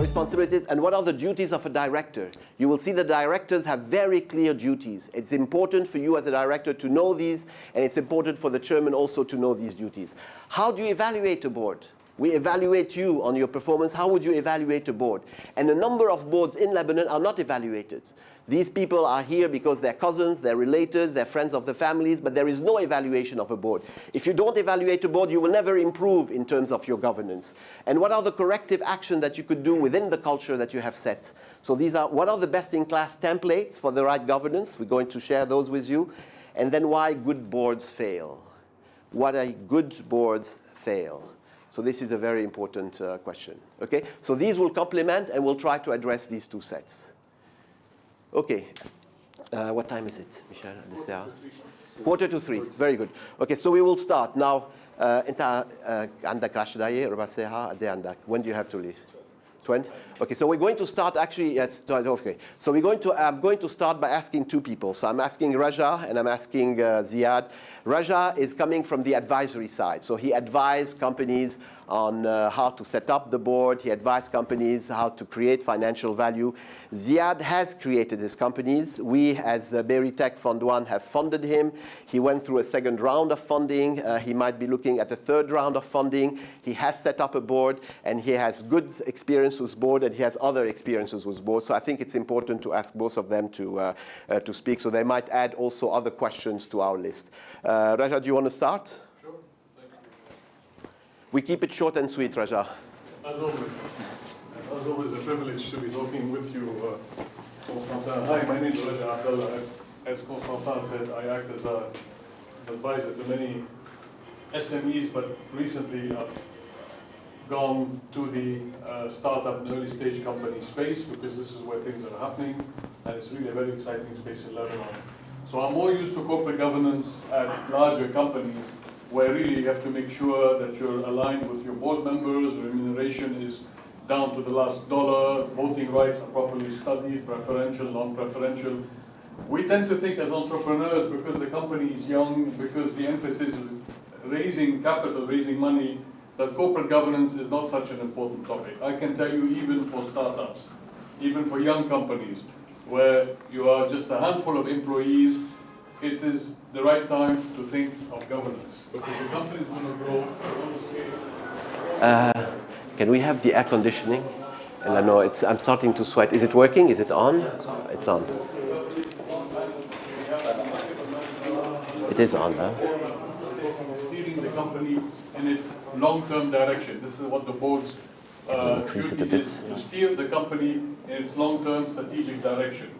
responsibilities and what are the duties of a director. You will see the directors have very clear duties. It's important for you as a director to know these, and it's important for the chairman also to know these duties. How do you evaluate a board? We evaluate you on your performance. How would you evaluate a board? And a number of boards in Lebanon are not evaluated. These people are here because they're cousins, they're relatives, they're friends of the families, but there is no evaluation of a board. If you don't evaluate a board, you will never improve in terms of your governance. And what are the corrective actions that you could do within the culture that you have set? So these are, what are the best-in-class templates for the right governance? We're going to share those with you. And then why good boards fail. What are good boards fail? So this is a very important question. Okay? So these will complement, and we'll try to address these two sets. Okay. What time is it, Michel? 2:45. Very good. Okay, so we will start. Now, أنت عندك 10 دقايق ربع ساعة قد إيه عندك? When do you have to leave? 20? Okay, so we're going to start actually, yes, okay. So I'm going to start by asking two people. So I'm asking Raja and I'm asking Ziad. Raja is coming from the advisory side. So he advised companies on how to set up the board. He advised companies how to create financial value. Ziad has created his companies. We, as Berry Tech Fund 1, have funded him. He went through a second round of funding. He might be looking at a third round of funding. He has set up a board, and he has good experience with board, and he has other experiences with board. So I think it's important to ask both of them to speak. So they might add also other questions to our list. Raja, do you want to start? Sure. Thank you. We keep it short and sweet, Raja. As always, a privilege to be talking with you, Constantin. Hi, my name is Raja Abdallah. As Constantin said, I act as an advisor to many SMEs, but recently I've gone to the startup and early stage company space because this is where things are happening, and it's really a very exciting space in Lebanon. So I'm more used to corporate governance at larger companies where really you have to make sure that you're aligned with your board members, remuneration is down to the last dollar, voting rights are properly studied, preferential, non-preferential. We tend to think as entrepreneurs, because the company is young, because the emphasis is raising capital, raising money, that corporate governance is not such an important topic. I can tell you, even for startups, even for young companies, where you are just a handful of employees, it is the right time to think of governance, because the company is going to grow on the scale. Can we have the air conditioning? And I know I'm starting to sweat. Is it working? Is it on? It's on. It is on, huh? Steering the company in its long-term direction. This is what the board's duty is, to steer the company in its long-term strategic direction.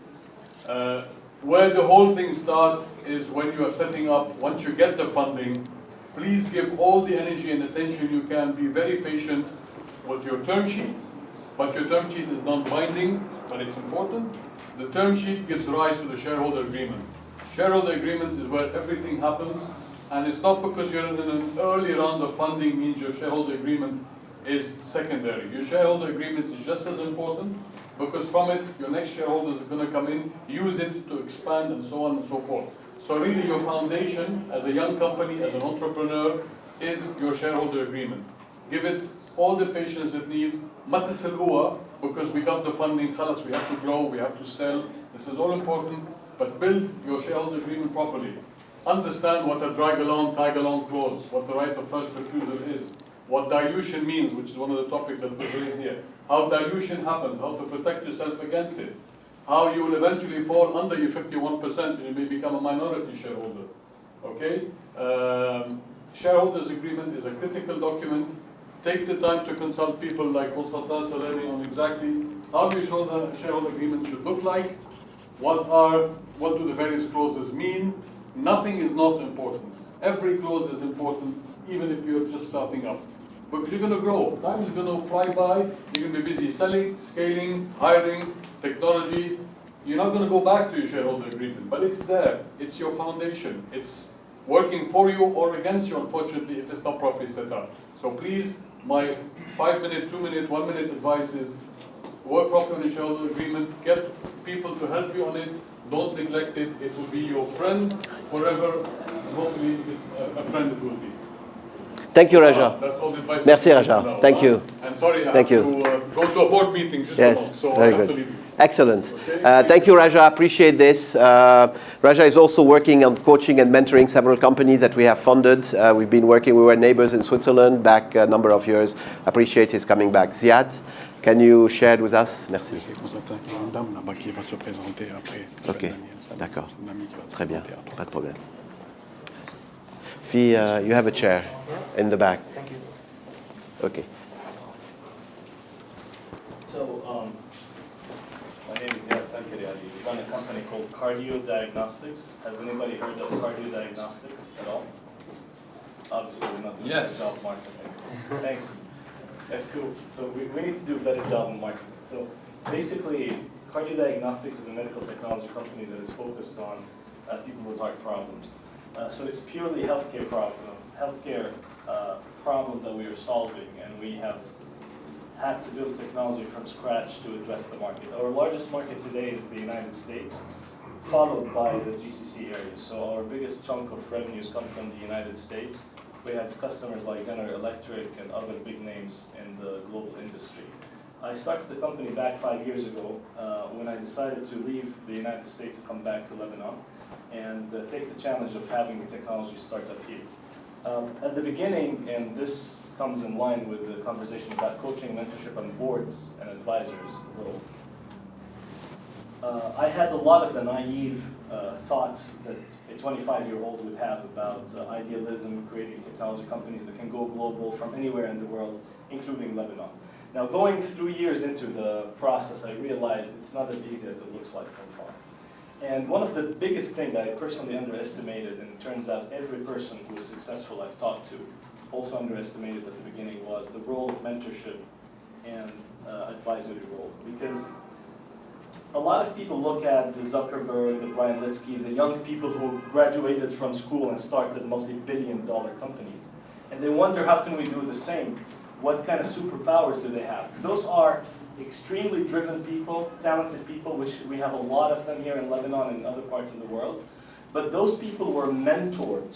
Where the whole thing starts is when you are setting up, once you get the funding, please give all the energy and attention you can. Be very patient with your term sheet, but your term sheet is non-binding, but it's important. The term sheet gives rise to the shareholder agreement. Shareholder agreement is where everything happens, and it's not because you're in an early round of funding means your shareholder agreement is secondary. Your shareholder agreement is just as important, because from it, your next shareholders are going to come in, use it to expand, and so on and so forth. So really your foundation as a young company, as an entrepreneur, is your shareholder agreement. Give it all the patience it needs. ما تسلقوها, because we got the funding, خلاص, we have to grow, we have to sell. This is all important, but build your shareholder agreement properly. Understand what a drag-along, tag-along clause, what the right of first refusal is, what dilution means, which is one of the topics that was raised here, how dilution happens, how to protect yourself against it, how you will eventually fall under your 51% and you may become a minority shareholder. Okay? Shareholders agreement is a critical document. Take the time to consult people like Constantin Salameh on exactly how your shareholder agreement should look like, what do the various clauses mean. Nothing is not important. Every clause is important, even if you're just starting up. Because you're going to grow. Time is going to fly by. You're going to be busy selling, scaling, hiring, technology. You're not going to go back to your shareholder agreement, but it's there. It's your foundation. It's working for you or against you, unfortunately, if it's not properly set up. So please, my 5-minute, 2-minute, 1-minute advice is work properly on the shareholder agreement. Get people to help you on it. Don't neglect it. It will be your friend forever. Hopefully, a friend it will be. Thank you, Raja. That's all the advice. Merci, Raja. Now, Thank you. I'm sorry, I Thank have you. to go to a board meeting just Yes, now, so very I have good. to leave you. Excellent. Okay. Thank you, Raja. I appreciate this. Raja is also working on coaching and mentoring several companies that we have funded. We've been working, we were neighbors in Switzerland back a number of years. Appreciate his coming back. Ziad, can you share it with us? Merci. Ok, d'accord. Très bien, pas de problème. Fille, you have a chair in the back. Thank you. Okay. So, my name is Ziad Sankari. I run a company called Cardio Diagnostics. Has anybody heard of Cardio Diagnostics at all? Obviously, we're not doing a good job marketing. Thanks. F2. So we need to do a better job in marketing. So basically, Cardio Diagnostics is a medical technology company that is focused on people with heart problems. So it's purely healthcare problem that we are solving, and we have had to build technology from scratch to address the market. Our largest market today is the United States, followed by the GCC areas. So our biggest chunk of revenues come from the United States. We have customers like General Electric and other big names in the global industry. I started the company back 5 years ago when I decided to leave the United States and come back to Lebanon and take the challenge of having a technology startup here. At the beginning, and this comes in line with the conversation about coaching, mentorship, and boards and advisors role, I had a lot of the naive thoughts that a 25-year-old would have about idealism, creating technology companies that can go global from anywhere in the world, including Lebanon. Now, going 3 years into the process, I realized it's not as easy as it looks like from far. And one of the biggest things I personally underestimated, and it turns out every person who is successful I've talked to also underestimated at the beginning, was the role of mentorship and advisory role. Because a lot of people look at the Zuckerberg, the Brian Litsky, the young people who graduated from school and started multi-billion-dollar companies. And they wonder, how can we do the same? What kind of superpowers do they have? Those are extremely driven people, talented people, which we have a lot of them here in Lebanon and other parts of the world. But those people were mentored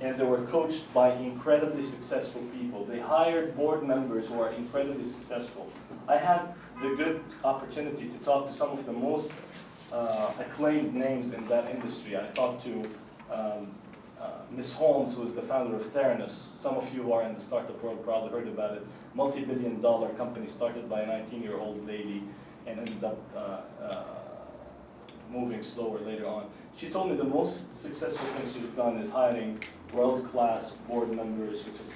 and they were coached by incredibly successful people. They hired board members who are incredibly successful. I had the good opportunity to talk to some of the most acclaimed names in that industry. I talked to Ms. Holmes, who is the founder of Theranos. Some of you who are in the startup world probably heard about it. Multi-billion-dollar company started by a 19-year-old lady and ended up moving slower later on. She told me the most successful thing she's done is hiring world-class board members who took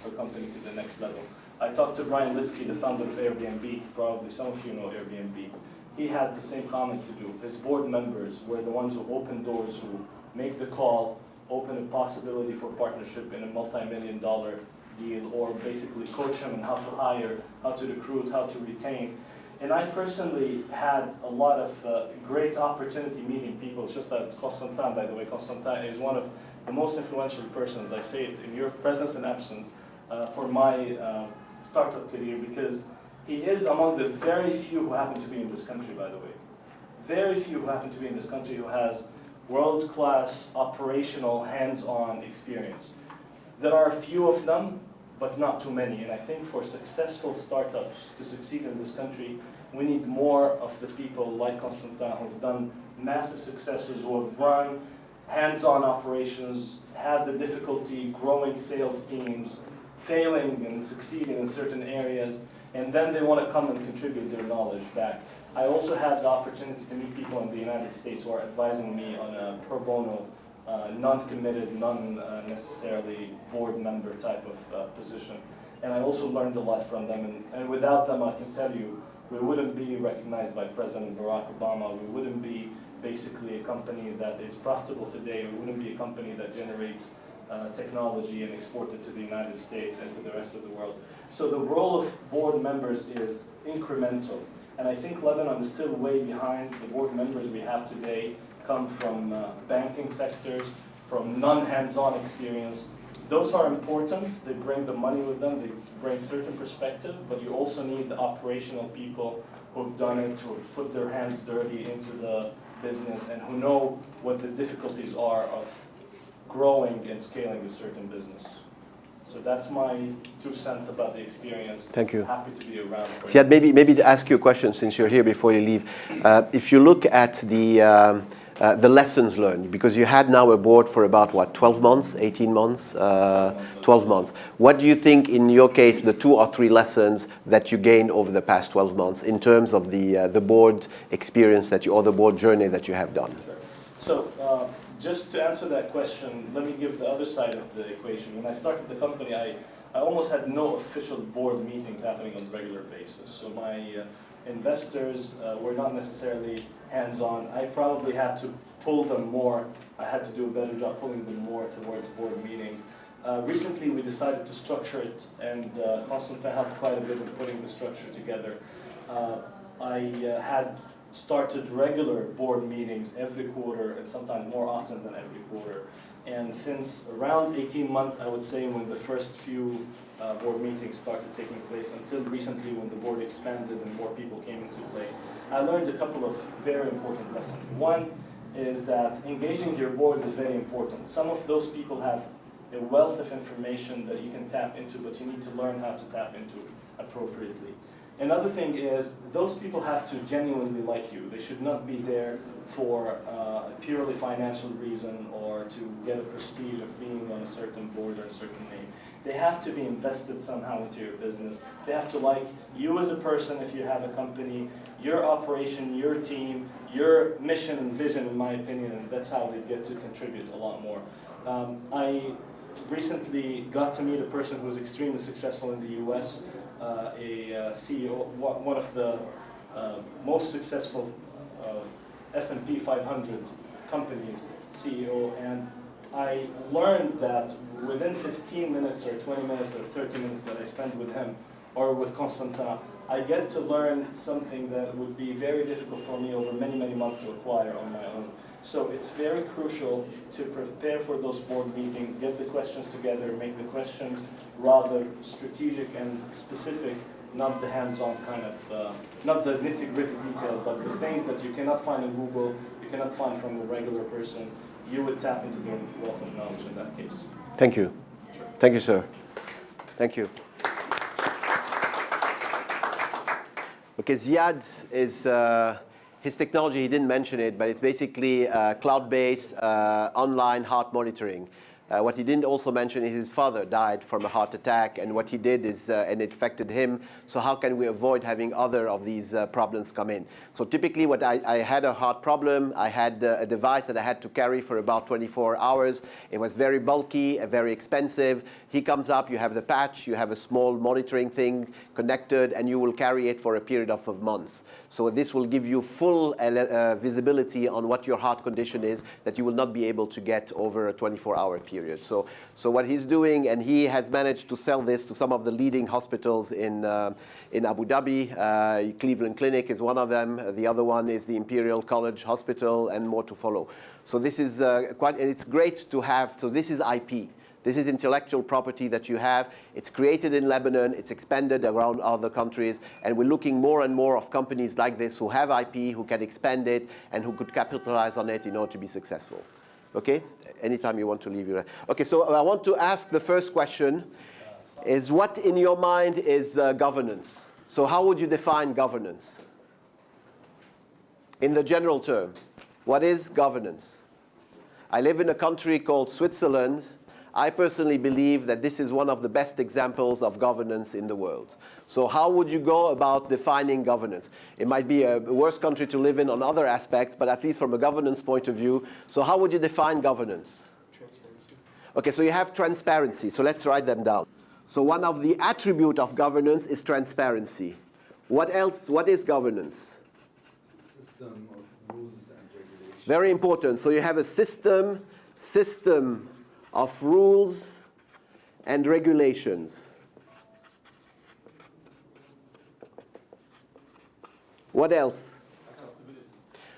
her company to the next level. I talked to Brian Litsky, the founder of Airbnb. Probably some of you know Airbnb. He had the same comment to do. His board members were the ones who open doors, who make the call, open a possibility for partnership in a multi-million-dollar deal, or basically coach him on how to hire, how to recruit, how to retain. And I personally had a lot of great opportunity meeting people. It's just that Constantin, by the way, Constantin is one of the most influential persons, I say it in your presence and absence, for my startup career, because he is among the very few who happen to be in this country, by the way. Very few who happen to be in this country who has world-class operational hands-on experience. There are a few of them, but not too many. And I think for successful startups to succeed in this country, we need more of the people like Constantin who've done massive successes, who have run hands-on operations, had the difficulty growing sales teams, failing and succeeding in certain areas, and then they want to come and contribute their knowledge back. I also had the opportunity to meet people in the United States who are advising me on a pro bono, non-committed, non-necessarily board member type of position. And I also learned a lot from them. And without them, I can tell you, we wouldn't be recognized by President Barack Obama. We wouldn't be basically a company that is profitable today. We wouldn't be a company that generates technology and export it to the United States and to the rest of the world. So the role of board members is incremental. And I think Lebanon is still way behind. The board members we have today come from banking sectors, from non-hands-on experience. Those are important. They bring the money with them. They bring certain perspective. But you also need the operational people who've done it, who have put their hands dirty into the business, and who know what the difficulties are of growing and scaling a certain business. So that's my 2 cents about the experience. Thank you. Happy to be around. Ziad, maybe to ask you a question since you're here before you leave. If you look at the lessons learned, because you had now a board for about, what, 12 months, 18 months, 12 months. What do you think, in your case, the 2 or 3 lessons that you gained over the past 12 months in terms of the board experience that you, or the board journey that you have done? Sure. So just to answer that question, let me give the other side of the equation. When I started the company, I almost had no official board meetings happening on a regular basis. So my investors were not necessarily hands-on. I probably had to pull them more. I had to do a better job pulling them more towards board meetings. Recently, we decided to structure it, and Constantin helped quite a bit in putting the structure together. I had started regular board meetings every quarter, and sometimes more often than every quarter. And since around 18 months, I would say, when the first few board meetings started taking place, until recently when the board expanded and more people came into play, I learned a couple of very important lessons. One is that engaging your board is very important. Some of those people have a wealth of information that you can tap into, but you need to learn how to tap into appropriately. Another thing is, those people have to genuinely like you. They should not be there for a purely financial reason or to get a prestige of being on a certain board or a certain name. They have to be invested somehow into your business. They have to like you as a person if you have a company, your operation, your team, your mission and vision, in my opinion, and that's how they get to contribute a lot more. I recently got to meet a person who was extremely successful in the US, a CEO, one of the most successful S&P 500 companies, CEO, and I learned that within 15 minutes or 20 minutes or 30 minutes that I spend with him or with Constantin, I get to learn something that would be very difficult for me over many, many months to acquire on my own. So it's very crucial to prepare for those board meetings, get the questions together, make the questions rather strategic and specific, not the hands-on kind of, not the nitty-gritty detail, but the things that you cannot find in Google, you cannot find from a regular person. You would tap into their wealth of knowledge in that case. Thank you. Sure. Thank you, sir. Thank you. Okay, Ziad is, his technology, he didn't mention it, but it's basically cloud-based online heart monitoring. What he didn't also mention is his father died from a heart attack, and what he did is, and it affected him, so how can we avoid having other of these problems come in? So typically what I had a heart problem, I had a device that I had to carry for about 24 hours. It was very bulky, very expensive. He comes up, you have the patch, you have a small monitoring thing connected, and you will carry it for a period of months. So this will give you full visibility on what your heart condition is that you will not be able to get over a 24-hour period. So what he's doing, and he has managed to sell this to some of the leading hospitals in Abu Dhabi. Cleveland Clinic is one of them. The other one is the Imperial College Hospital, and more to follow. So this is and it's great to have. So this is IP. This is intellectual property that you have. It's created in Lebanon. It's expanded around other countries. And we're looking more and more of companies like this who have IP, who can expand it, and who could capitalize on it in order to be successful. Okay? Anytime you want to leave, you're right. Okay, so I want to ask the first question is, what in your mind is governance? So how would you define governance? In the general term, what is governance? I live in a country called Switzerland. I personally believe that this is one of the best examples of governance in the world. So how would you go about defining governance? It might be a worse country to live in on other aspects, but at least from a governance point of view. So how would you define governance? Transparency. Okay, so you have transparency. So let's write them down. So one of the attributes of governance is transparency. What else? What is governance? System of rules and regulations. Very important. So you have a system of rules and regulations. What else? Accountability.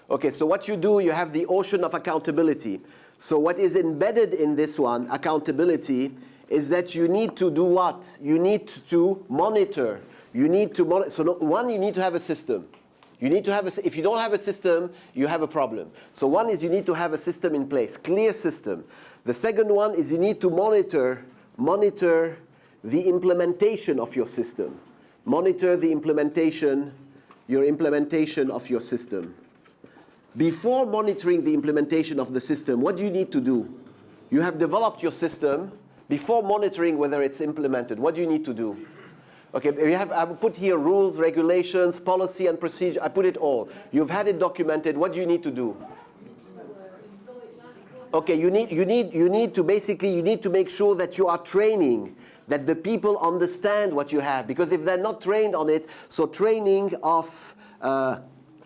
Okay, so what you do, you have the ocean of accountability. So what is embedded in this one, accountability, is that you need to do what? You need to monitor. You need to monitor. So one, you need to have a system. You need to have if you don't have a system, you have a problem. So one is you need to have a system in place, clear system. The second one is you need to monitor the implementation of your system. Monitor the implementation, your implementation of your system. Before monitoring the implementation of the system, what do you need to do? You have developed your system. Before monitoring whether it's implemented, what do you need to do? Okay, I put here rules, regulations, policy, and procedure. I put it all. You've had it documented. What do you need to do? Okay, you need to basically, you need to make sure that you are training, that the people understand what you have. Because if they're not trained on it, so training of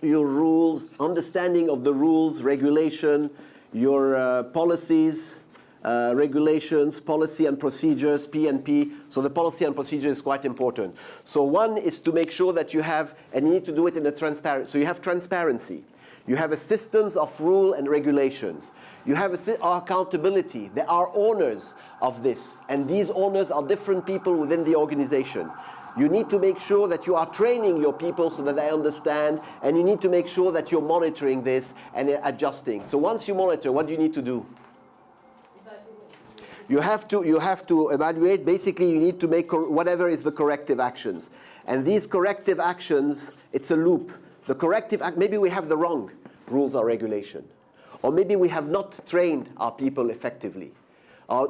your rules, understanding of the rules, regulation, your policies, regulations, policy and procedures, P&P. So the policy and procedure is quite important. So one is to make sure that you have, and you need to do it in a transparent, so you have transparency. You have a systems of rule and regulations. You have accountability. There are owners of this, and these owners are different people within the organization. You need to make sure that you are training your people so that they understand, and you need to make sure that you're monitoring this and adjusting. So once you monitor, what do you need to do? You have to evaluate. Basically, you need to make whatever is the corrective actions. And these corrective actions, it's a loop. The corrective act, maybe we have the wrong rules or regulation. Or maybe we have not trained our people effectively.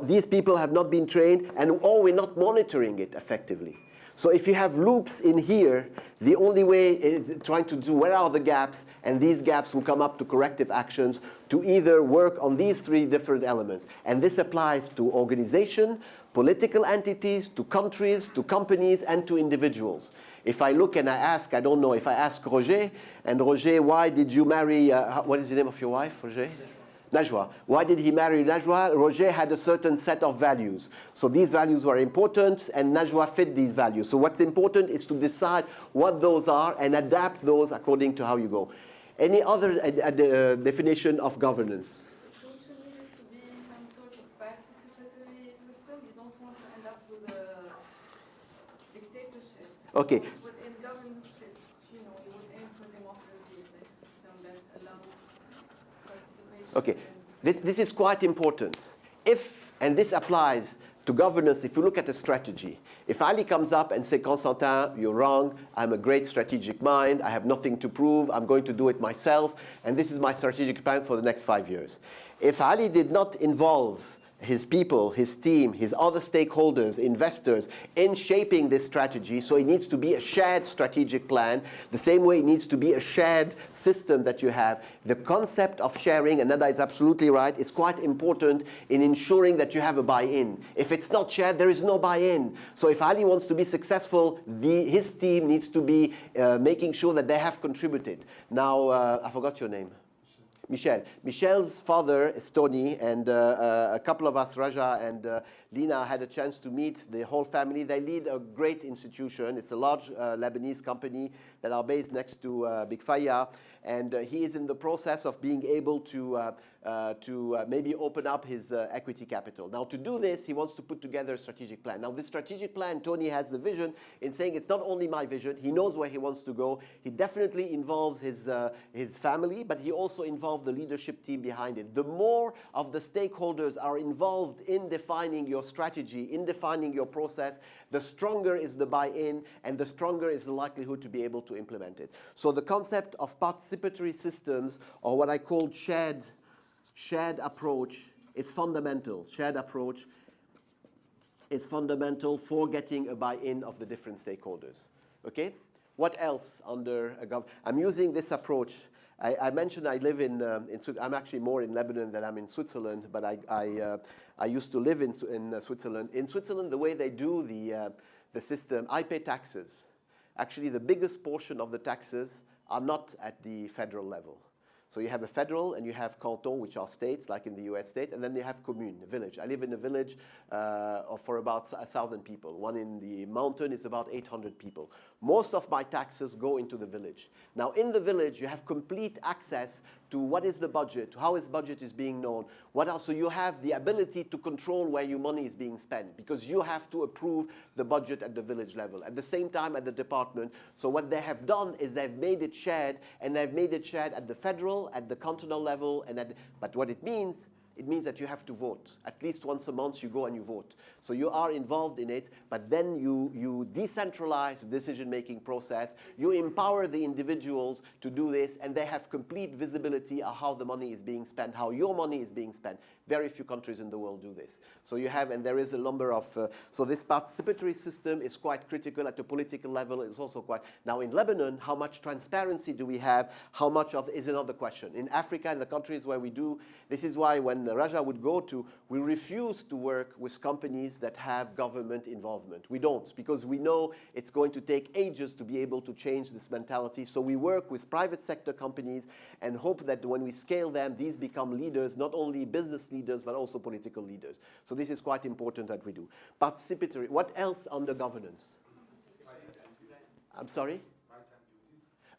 These people have not been trained, or we're not monitoring it effectively. So if you have loops in here, the only way is trying to do where are the gaps, and these gaps will come up to corrective actions to either work on these three different elements. And this applies to organization, political entities, to countries, to companies, and to individuals. If I look and I ask, I don't know, if I ask Roger, and Roger, why did you marry, what is the name of your wife, Roger? Najwa. Why did he marry Najwa? Roger had a certain set of values. So these values were important, and Najwa fit these values. So what's important is to decide what those are and adapt those according to how you go. Any other definition of governance? It should be some sort of participatory system. You don't want to end up with a dictatorship. Okay. But in governance, you would aim for democracy, like a system that allows participation. Okay, this is quite important. And this applies to governance, if you look at a strategy. If Ali comes up and says, Constantin, you're wrong, I'm a great strategic mind, I have nothing to prove, I'm going to do it myself, and this is my strategic plan for the next 5 years. If Ali did not involve his people, his team, his other stakeholders, investors, in shaping this strategy, so it needs to be a shared strategic plan, the same way it needs to be a shared system that you have. The concept of sharing, and Nada is absolutely right, is quite important in ensuring that you have a buy-in. If it's not shared, there is no buy-in. So if Ali wants to be successful, his team needs to be making sure that they have contributed. Now, I forgot your name. Michel. Michel's father is Tony, and a couple of us, Raja and Lina, had a chance to meet the whole family. They lead a great institution. It's a large Lebanese company that are based next to Big Faya, and he is in the process of being able to maybe open up his equity capital. Now, to do this, he wants to put together a strategic plan. Now, this strategic plan, Tony has the vision in saying it's not only my vision. He knows where he wants to go. He definitely involves his family, but he also involves the leadership team behind it. The more of the stakeholders are involved in defining your strategy, in defining your process, the stronger is the buy-in, and the stronger is the likelihood to be able to implement it. So the concept of participatory systems, or what I call shared approach, is fundamental. Shared approach is fundamental for getting a buy-in of the different stakeholders. Okay? What else under a government? I'm using this approach. I mentioned I live in Switzerland. I'm actually more in Lebanon than I'm in Switzerland, but I used to live in Switzerland. In Switzerland, the way they do the system, I pay taxes. Actually, the biggest portion of the taxes are not at the federal level. So you have a federal and you have canton, which are states, like in the US state, and then you have commune, a village. I live in a village for about 1,000 people. One in the mountain is about 800 people. Most of my taxes go into the village. Now, in the village, you have complete access to what is the budget, how his budget is being known, what else. So you have the ability to control where your money is being spent, because you have to approve the budget at the village level. At the same time, at the department. So what they have done is they've made it shared, and they've made it shared at the federal, at the cantonal level, but what it means it means that you have to vote. At least once a month you go and you vote. So you are involved in it, but then you decentralize the decision-making process. You empower the individuals to do this, and they have complete visibility of how the money is being spent, how your money is being spent. Very few countries in the world do this. So you have, and there is a number of, so this participatory system is quite critical at the political level. It's also quite, now in Lebanon, how much transparency do we have? How much of is another question. In Africa, in the countries where we do, this is why when Raja would go to, we refuse to work with companies that have government involvement. We don't, because we know it's going to take ages to be able to change this mentality. So we work with private sector companies and hope that when we scale them, these become leaders, not only business leaders, but also political leaders. So this is quite important that we do. Participatory, what else under governance? I'm sorry?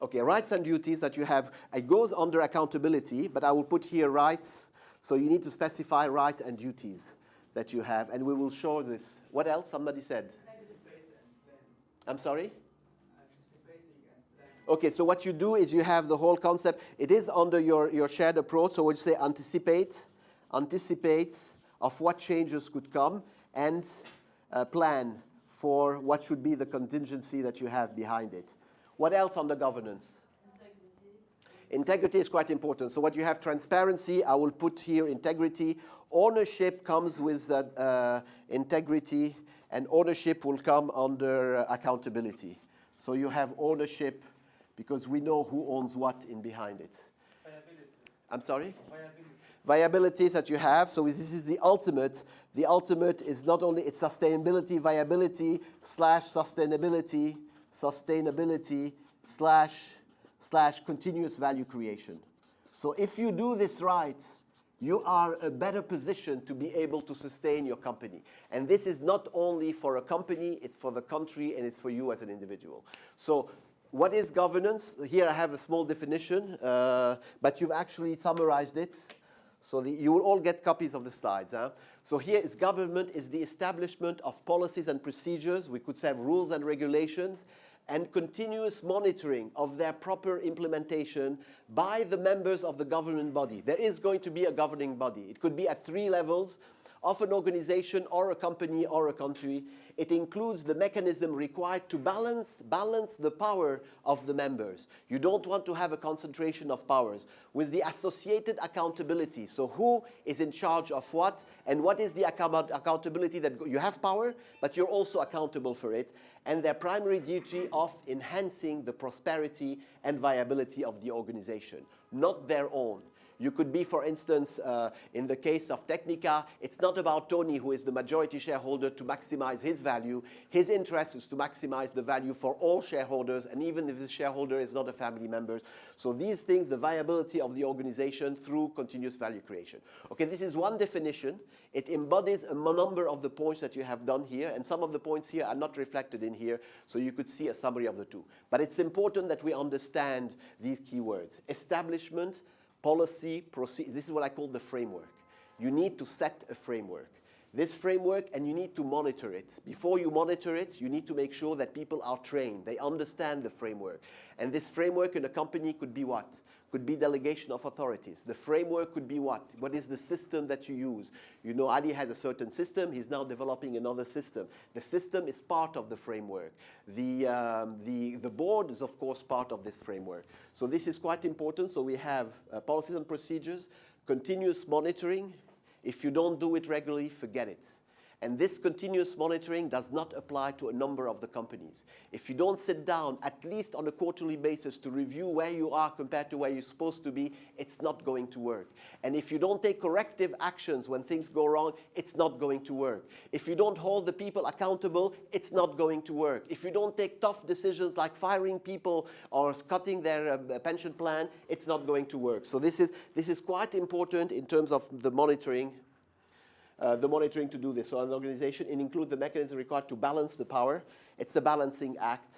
Okay, rights and duties that you have, it goes under accountability, but I will put here rights. So you need to specify rights and duties that you have, and we will show this. What else? Somebody said. I'm sorry? Okay, so what you do is you have the whole concept. It is under your shared approach, so we'll say anticipate of what changes could come, and plan for what should be the contingency that you have behind it. What else under governance? Integrity is quite important. So what you have, transparency, I will put here integrity. Ownership comes with integrity, and ownership will come under accountability. So you have ownership because we know who owns what in behind it. Viability. I'm sorry? Viability. Viabilities that you have. So this is the ultimate. The ultimate is not only it's sustainability, viability / sustainability / continuous value creation. So if you do this right, you are a better position to be able to sustain your company. And this is not only for a company, it's for the country, and it's for you as an individual. So what is governance? Here I have a small definition, but you've actually summarized it. So you will all get copies of the slides. Huh? So here is government is the establishment of policies and procedures. We could say rules and regulations, and continuous monitoring of their proper implementation by the members of the government body. There is going to be a governing body. It could be at 3 levels of an organization or a company or a country. It includes the mechanism required to balance the power of the members. You don't want to have a concentration of powers with the associated accountability. So who is in charge of what, and what is the accountability that you have power, but you're also accountable for it, and their primary duty of enhancing the prosperity and viability of the organization, not their own. You could be, for instance, in the case of Technica, it's not about Tony, who is the majority shareholder, to maximize his value. His interest is to maximize the value for all shareholders, and even if the shareholder is not a family member. So these things, the viability of the organization through continuous value creation. Okay, this is one definition. It embodies a number of the points that you have done here, and some of the points here are not reflected in here, so you could see a summary of the two. But it's important that we understand these keywords. Establishment, policy, procedure. This is what I call the framework. You need to set a framework. This framework, and you need to monitor it. Before you monitor it, you need to make sure that people are trained. They understand the framework. And this framework in a company could be what? Could be delegation of authorities. The framework could be what? What is the system that you use? You know, Ali has a certain system. He's now developing another system. The system is part of the framework. The board is, of course, part of this framework. So this is quite important. So we have policies and procedures, continuous monitoring. If you don't do it regularly, forget it. And this continuous monitoring does not apply to a number of the companies. If you don't sit down, at least on a quarterly basis, to review where you are compared to where you're supposed to be, it's not going to work. And if you don't take corrective actions when things go wrong, it's not going to work. If you don't hold the people accountable, it's not going to work. If you don't take tough decisions like firing people or cutting their pension plan, it's not going to work. So this is quite important in terms of the monitoring. To do this. So an organization, it includes the mechanism required to balance the power. It's a balancing act,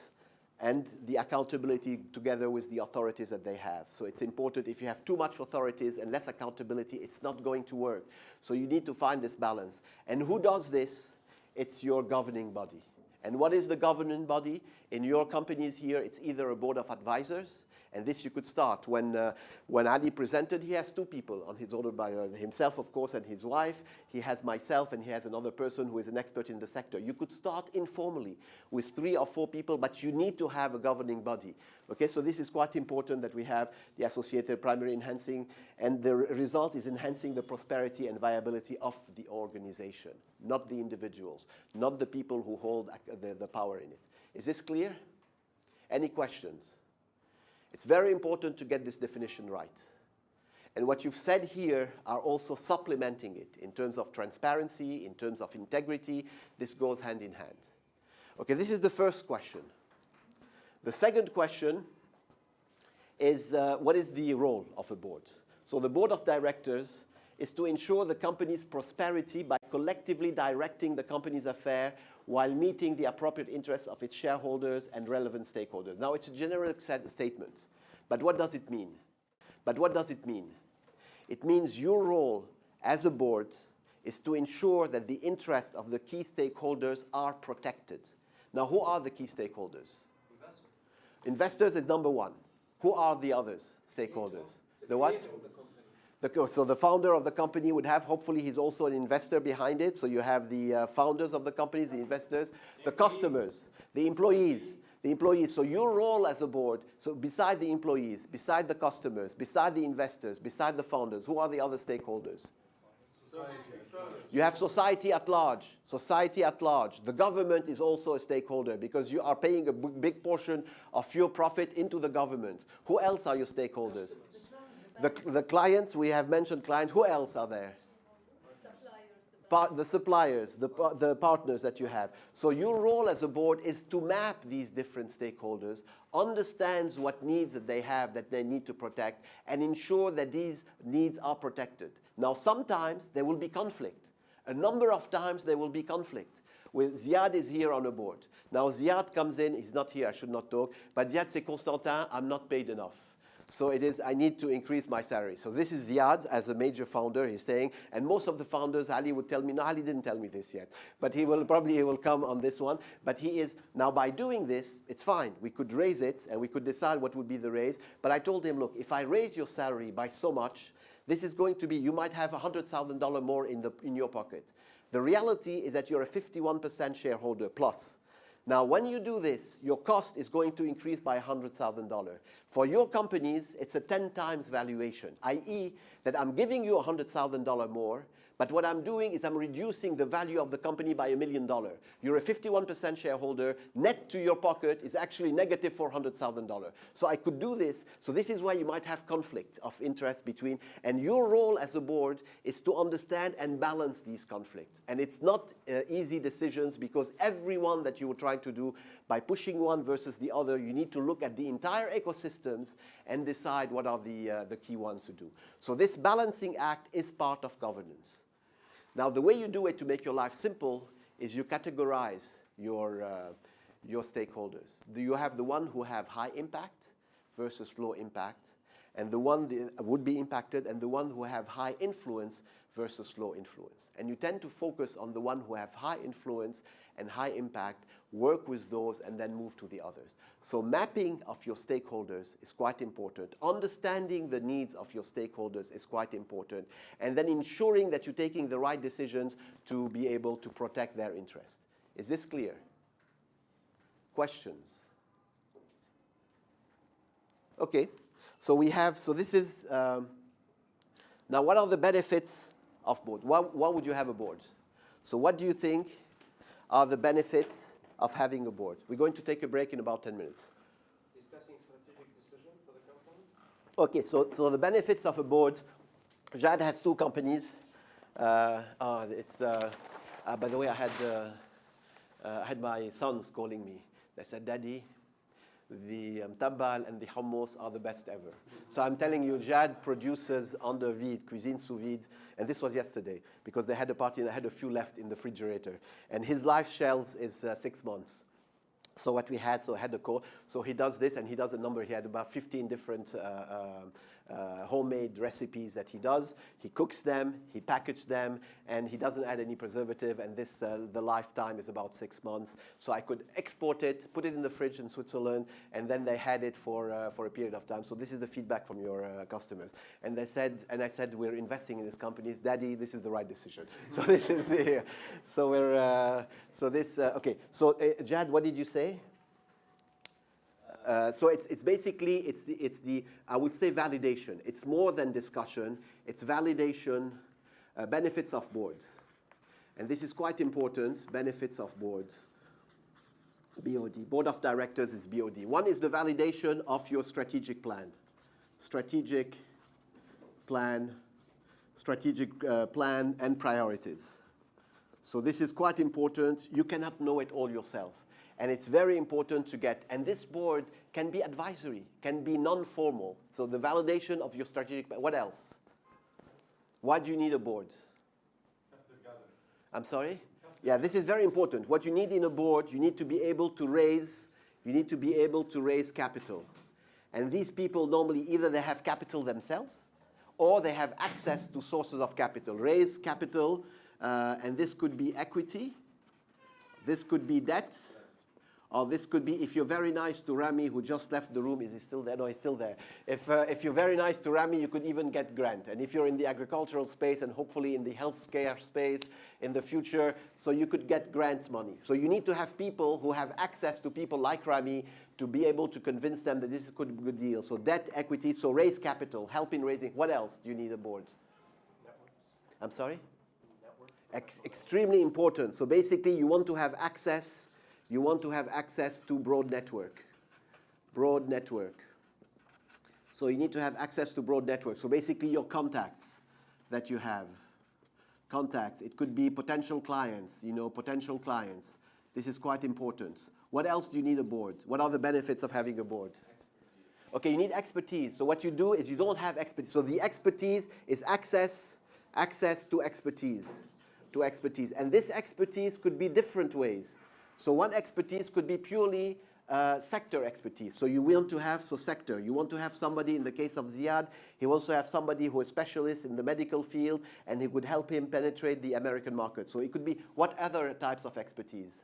and the accountability together with the authorities that they have. So it's important. If you have too much authorities and less accountability, it's not going to work. So you need to find this balance. And who does this? It's your governing body. And what is the governing body? In your companies here, it's either a board of advisors, And this you could start. When Ali presented, he has two people on his order by himself, of course, and his wife. He has myself, and he has another person who is an expert in the sector. You could start informally with 3 or 4 people, but you need to have a governing body. Okay, so this is quite important that we have the associated primary enhancing, and the result is enhancing the prosperity and viability of the organization, not the individuals, not the people who hold the power in it. Is this clear? Any questions? It's very important to get this definition right. And what you've said here are also supplementing it in terms of transparency, in terms of integrity. This goes hand in hand. Okay, this is the first question. The second question is, what is the role of a board? So the board of directors is to ensure the company's prosperity by collectively directing the company's affair while meeting the appropriate interests of its shareholders and relevant stakeholders. Now, it's a general statement, but what does it mean? It means your role as a board is to ensure that the interests of the key stakeholders are protected. Now, who are the key stakeholders? Investors is number one. Who are the others stakeholders? The what? So the founder of the company would have, hopefully he's also an investor behind it. So you have the founders of the companies, the investors, the customers, the employees. So your role as a board, so beside the employees, beside the customers, beside the investors, beside the founders, who are the other stakeholders? You have society at large. The government is also a stakeholder because you are paying a big portion of your profit into the government. Who else are your stakeholders? The clients, we have mentioned clients. Who else are there? The suppliers, the partners that you have. So your role as a board is to map these different stakeholders, understands what needs that they have that they need to protect, and ensure that these needs are protected. Now, sometimes there will be conflict. A number of times there will be conflict. Well, Ziad is here on a board. Now, Ziad comes in. He's not here. I should not talk. But Ziad says, Constantin, I'm not paid enough. So it is, I need to increase my salary. So this is Ziad as a major founder, he's saying, and most of the founders, Ali would tell me, no, Ali didn't tell me this yet, but he will come on this one. But he is, now by doing this, it's fine. We could raise it and we could decide what would be the raise. But I told him, look, if I raise your salary by so much, this is going to be, you might have $100,000 more in your pocket. The reality is that you're a 51% shareholder plus. Now, when you do this, your cost is going to increase by $100,000. For your companies, it's a 10 times valuation, i.e. that I'm giving you $100,000 more, but what I'm doing is I'm reducing the value of the company by $1 million. You're a 51% shareholder. Net to your pocket is actually negative $400,000. So I could do this. So this is why you might have conflict of interest between. And your role as a board is to understand and balance these conflicts. And it's not easy decisions because everyone that you are trying to do, by pushing one versus the other, you need to look at the entire ecosystems and decide what are the key ones to do. So this balancing act is part of governance. Now, the way you do it to make your life simple is you categorize your stakeholders. You have the one who have high impact versus low impact, and the one that would be impacted, and the one who have high influence versus low influence. And you tend to focus on the one who have high influence and high impact, work with those, and then move to the others. So mapping of your stakeholders is quite important. Understanding the needs of your stakeholders is quite important. And then ensuring that you're taking the right decisions to be able to protect their interests. Is this clear? Questions? Okay. So this is, now what are the benefits of board? Why would you have a board? So what do you think are the benefits of having a board? We're going to take a break in about 10 minutes. Discussing strategic decision for the company? Okay, so the benefits of a board, Jad has 2 companies. By the way, I had my sons calling me. They said, Daddy, the tabbal and the hummus are the best ever. So I'm telling you, Jad produces under vide, cuisine sous vide, and this was yesterday, because they had a party and I had a few left in the refrigerator. And his life shelves is 6 months. So what we had, so I had a call. So he does this and he does a number. He had about 15 different homemade recipes that he does. He cooks them, he packages them, and he doesn't add any preservative, and this, the lifetime is about 6 months. So I could export it, put it in the fridge in Switzerland, and then they had it for a period of time. So this is the feedback from your customers. And they said, and I said, we're investing in this company. Daddy, this is the right decision. So this is the, so we're, so this, okay. So Jad, what did you say? So it's basically, it's the I would say validation. It's more than discussion. It's validation, benefits of boards. And this is quite important, benefits of boards. BOD, Board of Directors is BOD. One is the validation of your strategic plan. Strategic plan and priorities. So this is quite important. You cannot know it all yourself. And it's very important to get, and this board can be advisory, can be non-formal. So the validation of your strategic, what else? Why do you need a board? I'm sorry? Yeah, this is very important. What you need in a board, you need to be able to raise, capital. And these people normally either they have capital themselves or they have access to sources of capital. Raise capital, and this could be equity, this could be debt, or this could be, if you're very nice to Rami, who just left the room, is he still there? No, he's still there. If you're very nice to Rami, you could even get grant. And if you're in the agricultural space and hopefully in the healthcare space in the future, so you could get grant money. So you need to have people who have access to people like Rami to be able to convince them that this is a good deal. So debt, equity, so raise capital, help in raising. What else do you need a board? Networks. I'm sorry? Networks. Extremely important. So basically you want to have access. You want to have access to broad network. Broad network. So you need to have access to broad network. So basically your contacts that you have. Contacts. It could be potential clients, potential clients. This is quite important. What else do you need a board? What are the benefits of having a board? Okay, you need expertise. So what you do is you don't have expertise. So the expertise is access to expertise. And this expertise could be different ways. So one expertise could be purely sector expertise. So you want to have, sector. You want to have somebody, in the case of Ziad, he wants to have somebody who is specialist in the medical field, and he would help him penetrate the American market. So it could be, what other types of expertise?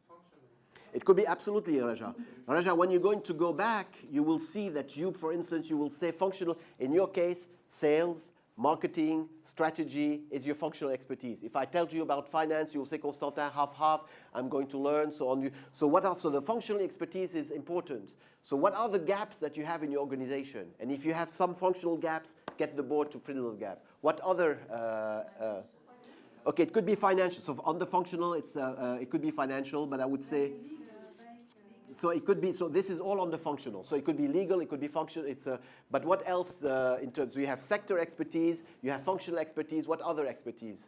Functional. It could be absolutely, Raja. Raja, when you're going to go back, you will see that you, for instance, you will say functional. In your case, sales, marketing, strategy is your functional expertise. If I tell you about finance, you will say, Constantin, half-half, I'm going to learn, so on. So what else? So the functional expertise is important. So what are the gaps that you have in your organization? And if you have some functional gaps, get the board to fill the gap. What other? Okay, it could be financial. So on the functional, it could be financial, but I would say. So it could be, so this is all on the functional. So it could be legal, it could be functional, but what else in terms, so you have sector expertise, you have functional expertise, what other expertise?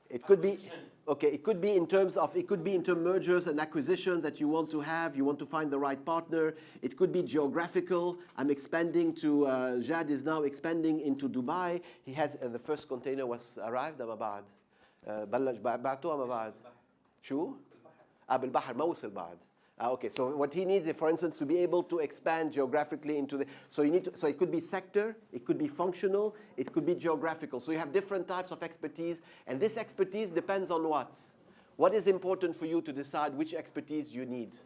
It could be, okay, it could be in terms of mergers and acquisitions that you want to have, you want to find the right partner. It could be geographical. I'm expanding to, Jad is now expanding into Dubai. He has, the first container was arrived, أما بعد. بلش بعته أما بعد. شو؟ بالبحر ما وصل بعد. Okay, so what he needs is, for instance, to be able to expand geographically into the, so you need to, so it could be sector, it could be functional, it could be geographical. So you have different types of expertise, and this expertise depends on what? What is important for you to decide which expertise you need?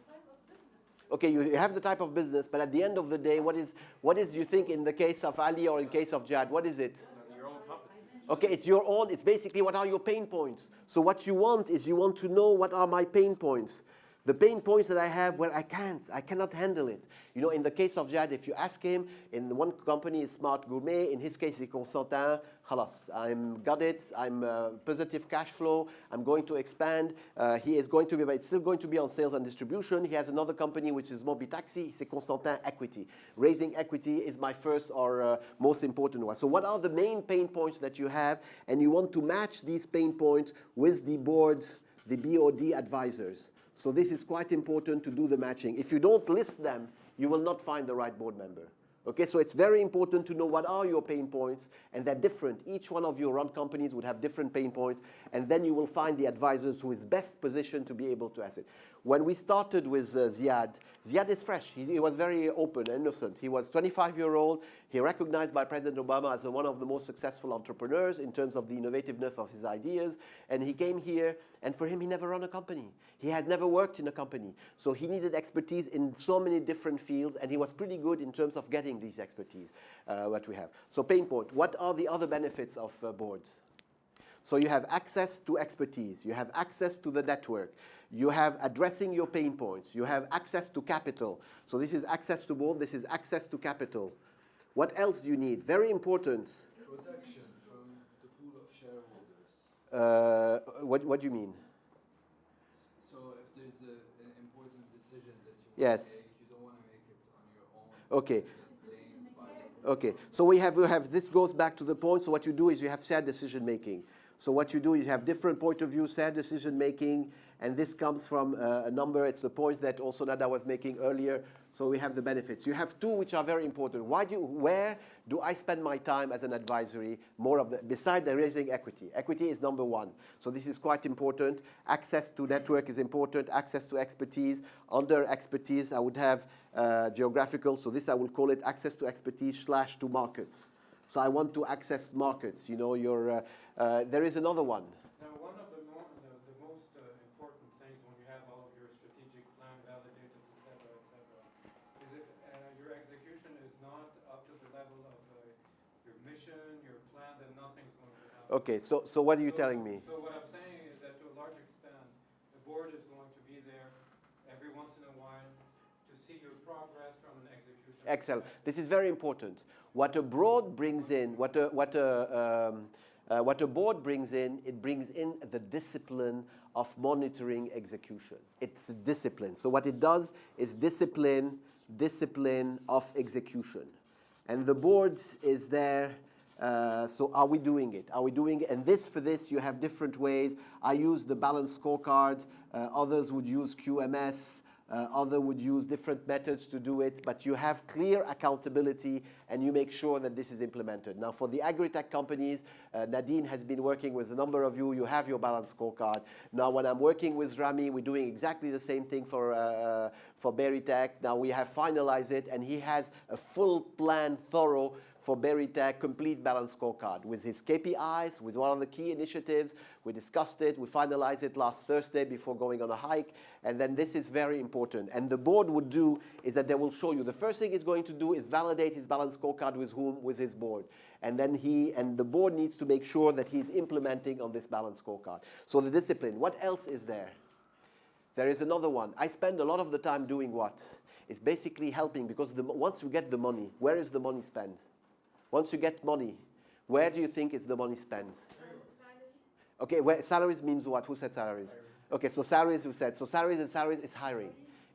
Okay, you have the type of business, but at the end of the day, what is you think in the case of Ali or in case of Jad, what is it? Your own competence. Okay, it's your own, it's basically what are your pain points. So what you want is you want to know what are my pain points. The pain points that I have where I cannot handle it. In the case of Jad, if you ask him, in one company is Smart Gourmet, in his case it's Constantin, خلاص, I'm got it, I'm positive cash flow, I'm going to expand. He is going to be, but it's still going to be on sales and distribution. He has another company which is Mobi Taxi, c'est Constantin Equity. Raising equity is my first or most important one. So what are the main pain points that you have? And you want to match these pain points with the board, the BOD advisors. So this is quite important to do the matching. If you don't list them, you will not find the right board member. Okay, so it's very important to know what are your pain points, and they're different. Each one of your run companies would have different pain points, and then you will find the advisors who is best positioned to be able to assess it. When we started with Ziad is fresh. He was very open and innocent. He was 25-year-old. He recognized by President Obama as one of the most successful entrepreneurs in terms of the innovativeness of his ideas, and he came here, and for him, he never run a company. He has never worked in a company, so he needed expertise in so many different fields, and he was pretty good in terms of getting these expertise, what we have. So pain point, what are the other benefits of boards? So you have access to expertise, you have access to the network, you have addressing your pain points, you have access to capital. So this is access to board, this is access to capital. What else do you need? Very important. Protection from the pool of shareholders. What do you mean? So if there's an important decision that you want Yes. to make, you don't want to make it on your own. Okay. Blamed by the Okay, so we have, this goes back to the point, so what you do is you have shared decision making. So what you do is you have different point of view, shared decision making, and this comes from a number, it's the points that also Nada was making earlier, so we have the benefits. You have two which are very important. Where do I spend my time as an advisory, beside the raising equity? Equity is number one, so this is quite important. Access to network is important, access to expertise. Under expertise, I would have geographical, so this I will call it access to expertise / to markets. So I want to access markets, there is another one. Now, one of the most important things when you have all of your strategic plan validated, et cetera, is if your execution is not up to the level of your mission, your plan, then nothing's going to happen. Okay, so what are you telling me? So what I'm saying is that to a large extent, the board is going to be there every once in a while to see your progress from an execution. Excellent. This is very important. What a board brings in, what a board brings in, it brings in the discipline of monitoring execution. It's a discipline. So what it does is discipline of execution. And the board is there. So are we doing it? Are we doing it? And for this, you have different ways. I use the balanced scorecard. Others would use QMS. Others would use different methods to do it, but you have clear accountability and you make sure that this is implemented. Now, for the agri-tech companies, Nadine has been working with a number of you. You have your balanced scorecard. Now, when I'm working with Rami, we're doing exactly the same thing for Berry-Tech. Now, we have finalized it, and he has a full plan, thorough, for Berry-Tech, complete balanced scorecard with his KPIs, with one of the key initiatives. We discussed it. We finalized it last Thursday before going on a hike. And then this is very important. And the board would do is that they will show you. The first thing he's going to do is validate his balanced scorecard with whom? With his board. And then the board needs to make sure that he's implementing on this balanced scorecard. So the discipline. What else is there? There is another one. I spend a lot of the time doing what? It's basically helping, because once you get the money, where is the money spent? Once you get money, where do you think is the money spent? Okay, salaries means what? Who said salaries? Okay, so salaries, who said? So salaries is hiring.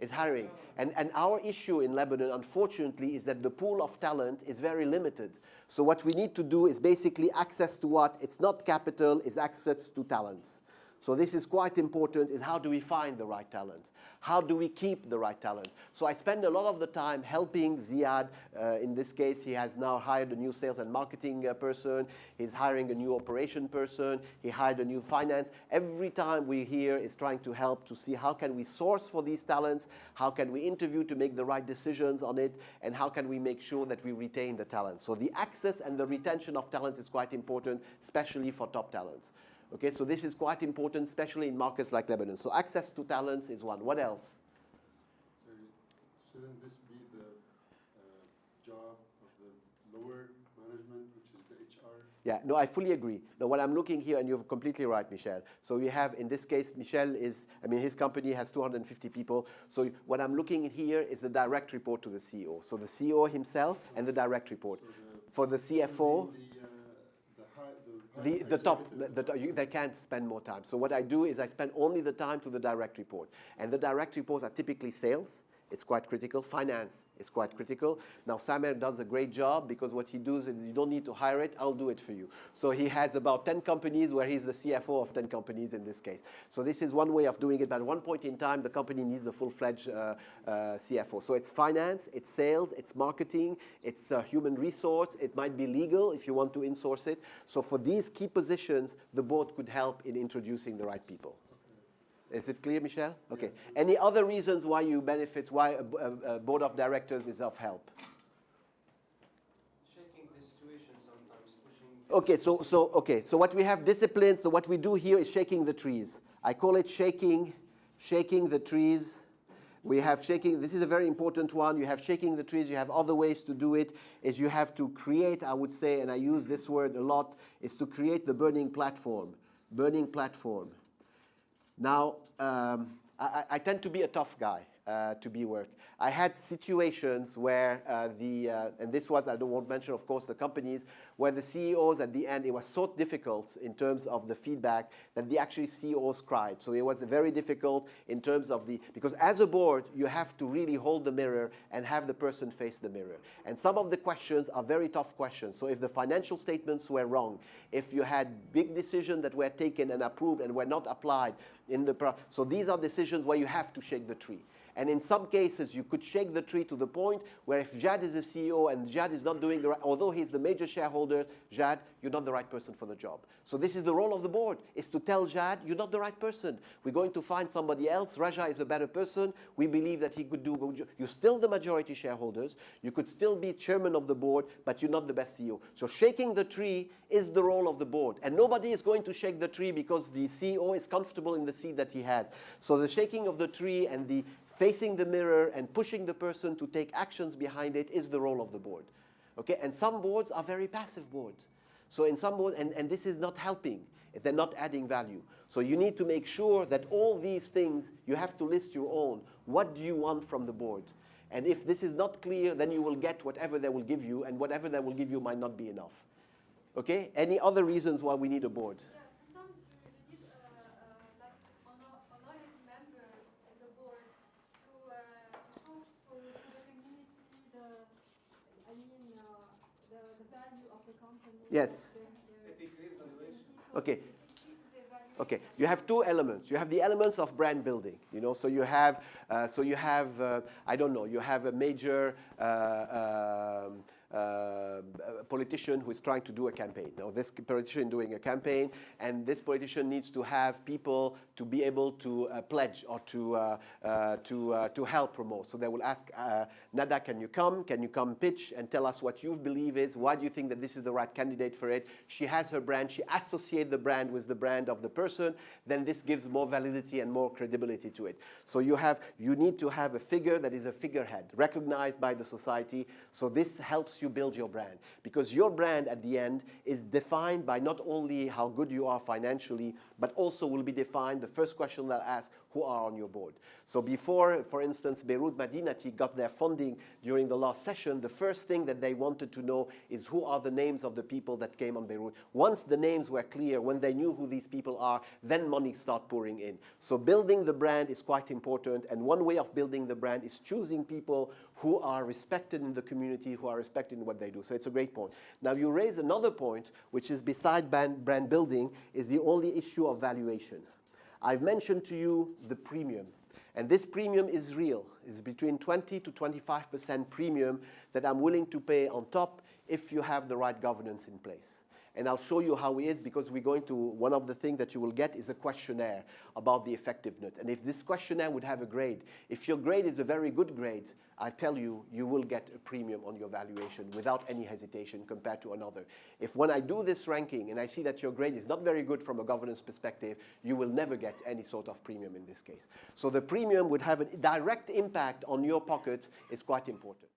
Is hiring. And our issue in Lebanon, unfortunately, is that the pool of talent is very limited. So what we need to do is basically access to what? It's not capital, it's access to talents. So this is quite important, is how do we find the right talent? How do we keep the right talent? So I spend a lot of the time helping Ziad. In this case, he has now hired a new sales and marketing person. He's hiring a new operation person. He hired a new finance. Every time we're here is trying to help to see how can we source for these talents, how can we interview to make the right decisions on it, and how can we make sure that we retain the talent. So the access and the retention of talent is quite important, especially for top talents. Okay, so this is quite important, especially in markets like Lebanon. So access to talents is one. What else? So shouldn't this be the job of the lower management, which is the HR? Yeah, no, I fully agree. Now, what I'm looking here, and you're completely right, Michel. So we have, in this case, Michel his company has 250 people. So what I'm looking at here is the direct report to the CEO. So the CEO himself and the direct report. So For the CFO, the top, they can't spend more time. So what I do is I spend only the time to the direct report. And the direct reports are typically sales, It's quite critical. Finance is quite critical. Now, Samer does a great job because what he does is you don't need to hire it, I'll do it for you. So he has about 10 companies where he's the CFO of 10 companies in this case. So this is one way of doing it, but at one point in time, the company needs a full-fledged CFO. So it's finance, it's sales, it's marketing, it's human resource, it might be legal if you want to insource it. So for these key positions, the board could help in introducing the right people. Is it clear, Michel? Okay. Yeah. Any other reasons why you benefit, why a board of directors is of help? Shaking the situation sometimes, pushing. Okay, so what we have discipline, so what we do here is shaking the trees. I call it shaking the trees. We have shaking, this is a very important one. You have shaking the trees, you have other ways to do it, is you have to create, I would say, and I use this word a lot, is to create the burning platform. Burning platform. Now, I tend to be a tough guy to be worked. I had situations where and this was, I don't want to mention, of course, the companies, where the CEOs at the end, it was so difficult in terms of the feedback that the actually CEOs cried. So it was very difficult in terms of because as a board, you have to really hold the mirror and have the person face the mirror. And some of the questions are very tough questions. So if the financial statements were wrong, if you had big decisions that were taken and approved and were not applied so these are decisions where you have to shake the tree. And in some cases, you could shake the tree to the point where if Jad is a CEO and Jad is not doing the right, although he's the major shareholder, Jad, you're not the right person for the job. So this is the role of the board, is to tell Jad, you're not the right person. We're going to find somebody else. Raja is a better person. We believe that he could do a good job. You're still the majority shareholders. You could still be chairman of the board, but you're not the best CEO. So shaking the tree is the role of the board. And nobody is going to shake the tree because the CEO is comfortable in the seat that he has. So the shaking of the tree and the facing the mirror and pushing the person to take actions behind it is the role of the board. Okay? And some boards are very passive boards. So in some boards, and this is not helping. They're not adding value. So you need to make sure that all these things, you have to list your own. What do you want from the board? And if this is not clear, then you will get whatever they will give you, and whatever they will give you might not be enough. Okay? Any other reasons why we need a board? Yeah, sometimes you need like honorary member at the board to show to the community the value of the company. Yes. Okay. Okay. You have two elements. You have the elements of brand building. You know, so you have I don't know. You have a major politician who is trying to do a campaign. Now, this politician doing a campaign, and this politician needs to have people to be able to pledge or to help promote. So they will ask, Nada, can you come pitch and tell us what you believe is, why do you think that this is the right candidate for it? She has her brand, she associates the brand with the brand of the person, then this gives more validity and more credibility to it. So you need to have a figure that is a figurehead, recognized by the society, so this helps you build your brand. Because your brand at the end is defined by not only how good you are financially, but also will be defined, the first question they'll ask, who are on your board. So before, for instance, Beirut Madinati got their funding during the last session, the first thing that they wanted to know is who are the names of the people that came on Beirut. Once the names were clear, when they knew who these people are, then money started pouring in. So building the brand is quite important, and one way of building the brand is choosing people who are respected in the community, who are respected in what they do. So it's a great point. Now you raise another point, which is beside brand building, is the only issue of valuation. I've mentioned to you the premium. And this premium is real. It's between 20 to 25% premium that I'm willing to pay on top if you have the right governance in place. And I'll show you how it is, because we're going to, one of the things that you will get is a questionnaire about the effectiveness. And if this questionnaire would have a grade, if your grade is a very good grade, I tell you, you will get a premium on your valuation without any hesitation compared to another. If when I do this ranking and I see that your grade is not very good from a governance perspective, you will never get any sort of premium in this case. So the premium would have a direct impact on your pocket is quite important.